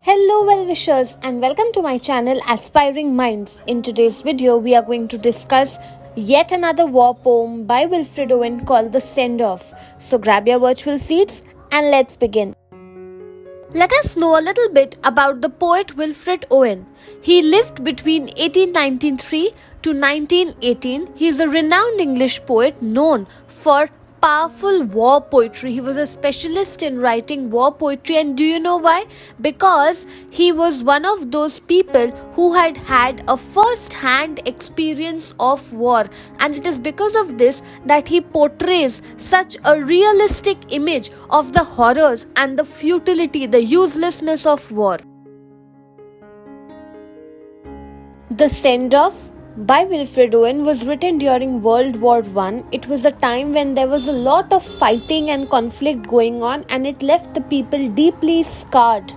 Hello well-wishers and welcome to my channel Aspiring Minds. In today's video, we are going to discuss yet another war poem by Wilfred Owen called The Send-Off. So grab your virtual seats and let's begin. Let us know a little bit about the poet Wilfred Owen. He lived between 1893 to 1918. He is a renowned English poet known for powerful war poetry. He was a specialist in writing war poetry, and do you know why? Because he was one of those people who had had a first-hand experience of war, and it is because of this that he portrays such a realistic image of the horrors and the futility, the uselessness of war. The Send-Off by Wilfred Owen was written during World War I. It was a time when there was a lot of fighting and conflict going on, and it left the people deeply scarred.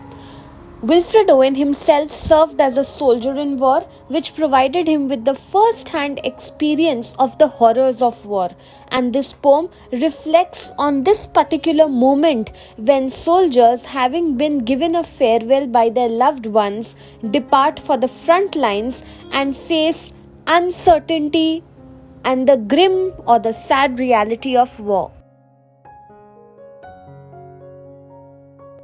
Wilfred Owen himself served as a soldier in war, which provided him with the first-hand experience of the horrors of war. And this poem reflects on this particular moment when soldiers, having been given a farewell by their loved ones, depart for the front lines and face uncertainty and the grim or the sad reality of war.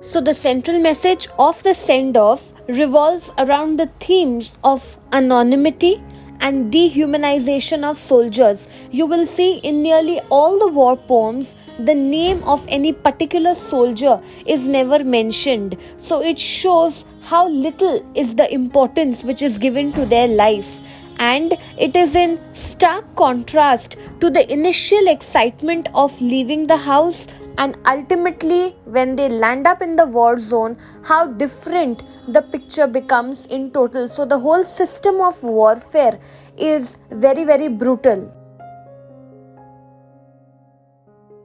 So the central message of the send-off revolves around the themes of anonymity and dehumanization of soldiers. You will see in nearly all the war poems, the name of any particular soldier is never mentioned. So it shows how little is the importance which is given to their life. And it is in stark contrast to the initial excitement of leaving the house, and ultimately when they land up in the war zone, how different the picture becomes in total. So the whole system of warfare is very, very brutal.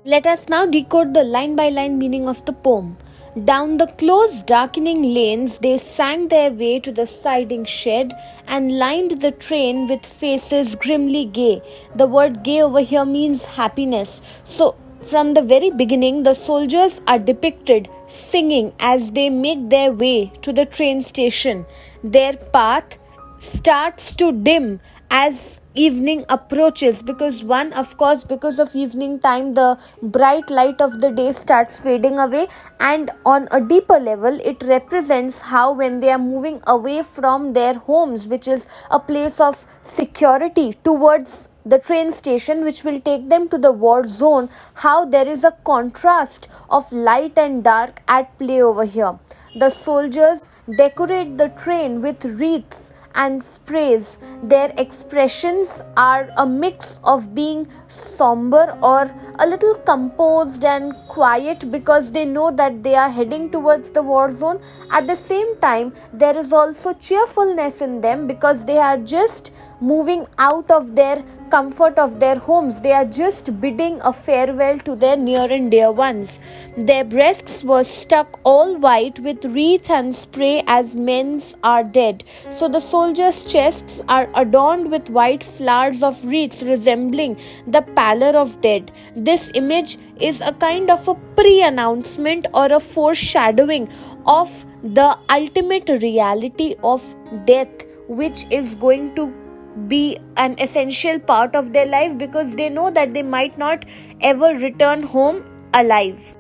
Let us now decode the line-by-line meaning of the poem. Down the close darkening lanes they sang their way to the siding shed and lined the train with faces grimly gay. The word gay over here means happiness. So from the very beginning, the soldiers are depicted singing as they make their way to the train station. Their path starts to dim as evening approaches, because because of evening time, the bright light of the day starts fading away, and on a deeper level it represents how when they are moving away from their homes, which is a place of security, towards the train station which will take them to the war zone, how there is a contrast of light and dark at play over here. The soldiers decorate the train with wreaths and sprays. Their expressions are a mix of being somber or a little composed and quiet, because they know that they are heading towards the war zone. At the same time, there is also cheerfulness in them, because they are just moving out of their comfort of their homes. They are just bidding a farewell to their near and dear ones. Their breasts were stuck all white with wreath and spray, as men's are dead. So the soldiers' chests are adorned with white flowers of wreaths resembling the pallor of dead. This image is a kind of a pre-announcement or a foreshadowing of the ultimate reality of death, which is going to be an essential part of their life, because they know that they might not ever return home alive.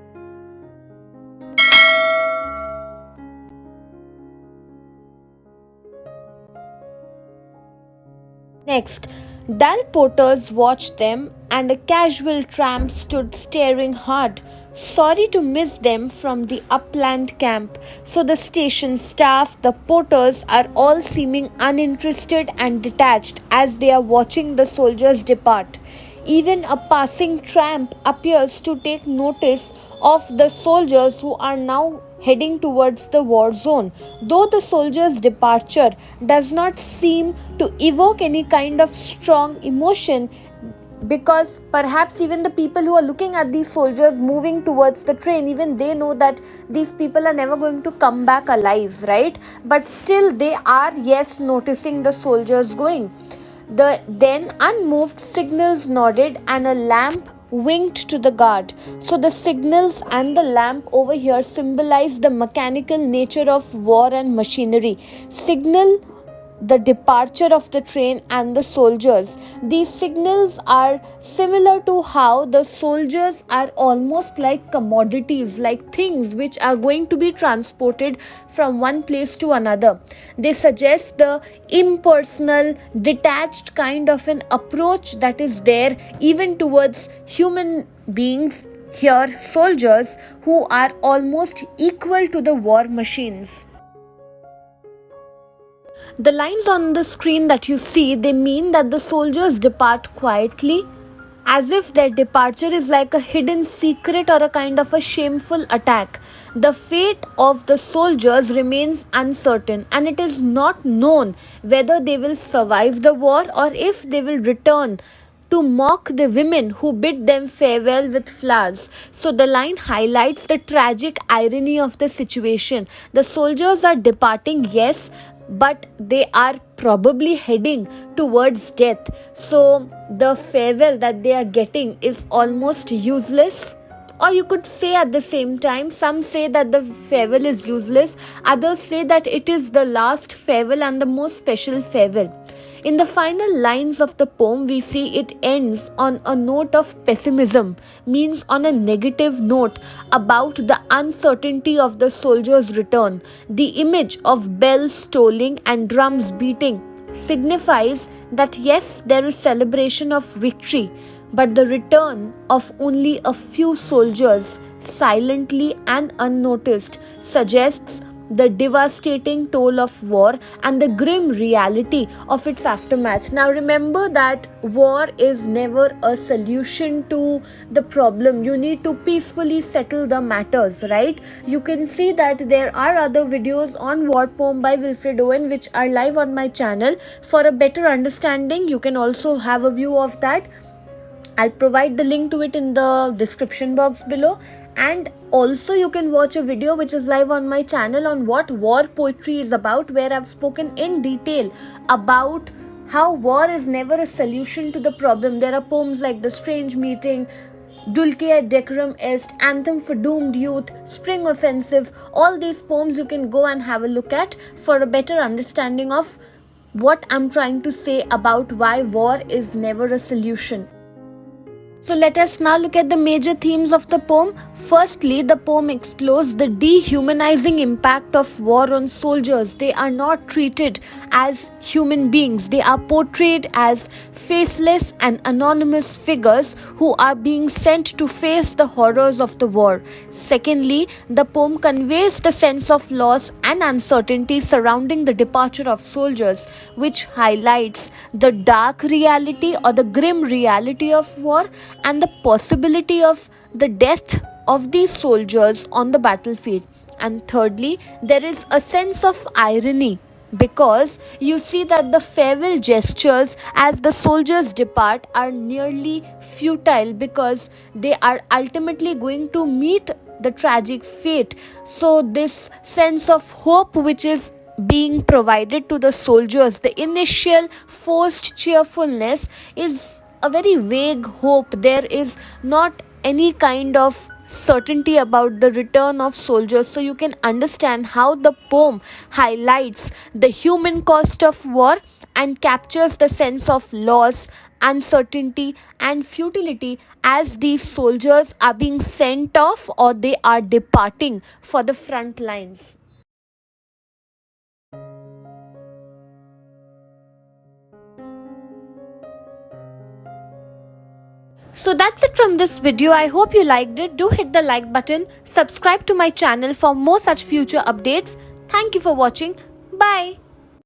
Next, dull porters watched them, and a casual tramp stood staring hard, sorry to miss them from the upland camp. So the station staff, the porters, are all seeming uninterested and detached as they are watching the soldiers depart. Even a passing tramp appears to take notice of the soldiers who are now heading towards the war zone. Though the soldiers' departure does not seem to evoke any kind of strong emotion, because perhaps even the people who are looking at these soldiers moving towards the train, even they know that these people are never going to come back alive, right? But still they are, yes, noticing the soldiers going. Then unmoved signals nodded, and a lamp winked to the guard. So the signals and the lamp over here symbolize the mechanical nature of war and machinery. Signal the departure of the train and the soldiers. These signals are similar to how the soldiers are almost like commodities, like things which are going to be transported from one place to another. They suggest the impersonal, detached kind of an approach that is there even towards human beings, here soldiers, who are almost equal to the war machines. The lines on the screen that you see, they mean that the soldiers depart quietly, as if their departure is like a hidden secret or a kind of a shameful attack. The fate of the soldiers remains uncertain, and it is not known whether they will survive the war or if they will return to mock the women who bid them farewell with flowers. So the line highlights the tragic irony of the situation. The soldiers are departing, yes, but they are probably heading towards death. So the farewell that they are getting is almost useless. Or you could say at the same time, some say that the farewell is useless, others say that it is the last farewell and the most special farewell. In the final lines of the poem, we see it ends on a note of pessimism, means on a negative note about the uncertainty of the soldier's return. The image of bells tolling and drums beating signifies that yes, there is celebration of victory, but the return of only a few soldiers silently and unnoticed suggests the devastating toll of war and the grim reality of its aftermath. Now remember that war is never a solution to the problem. You need to peacefully settle the matters, right? You can see that there are other videos on war poem by Wilfred Owen which are live on my channel. For a better understanding, you can also have a view of that. I'll provide the link to it in the description box below. And also you can watch a video which is live on my channel on what war poetry is about, where I've spoken in detail about how war is never a solution to the problem. There are poems like The Strange Meeting, Dulce et Decorum Est, Anthem for Doomed Youth, Spring Offensive. All these poems you can go and have a look at for a better understanding of what I'm trying to say about why war is never a solution. So let us now look at the major themes of the poem. Firstly, the poem explores the dehumanizing impact of war on soldiers. They are not treated as human beings. They are portrayed as faceless and anonymous figures who are being sent to face the horrors of the war. Secondly, the poem conveys the sense of loss and uncertainty surrounding the departure of soldiers, which highlights the dark reality or the grim reality of war and the possibility of the death of these soldiers on the battlefield. And thirdly, there is a sense of irony, because you see that the farewell gestures as the soldiers depart are nearly futile, because they are ultimately going to meet the tragic fate. So this sense of hope which is being provided to the soldiers, the initial forced cheerfulness, is a very vague hope. There is not any kind of certainty about the return of soldiers. So you can understand how the poem highlights the human cost of war and captures the sense of loss, uncertainty and futility as these soldiers are being sent off or they are departing for the front lines. So that's it from this video. I hope you liked it. Do hit the like button. Subscribe to my channel for more such future updates. Thank you for watching. Bye.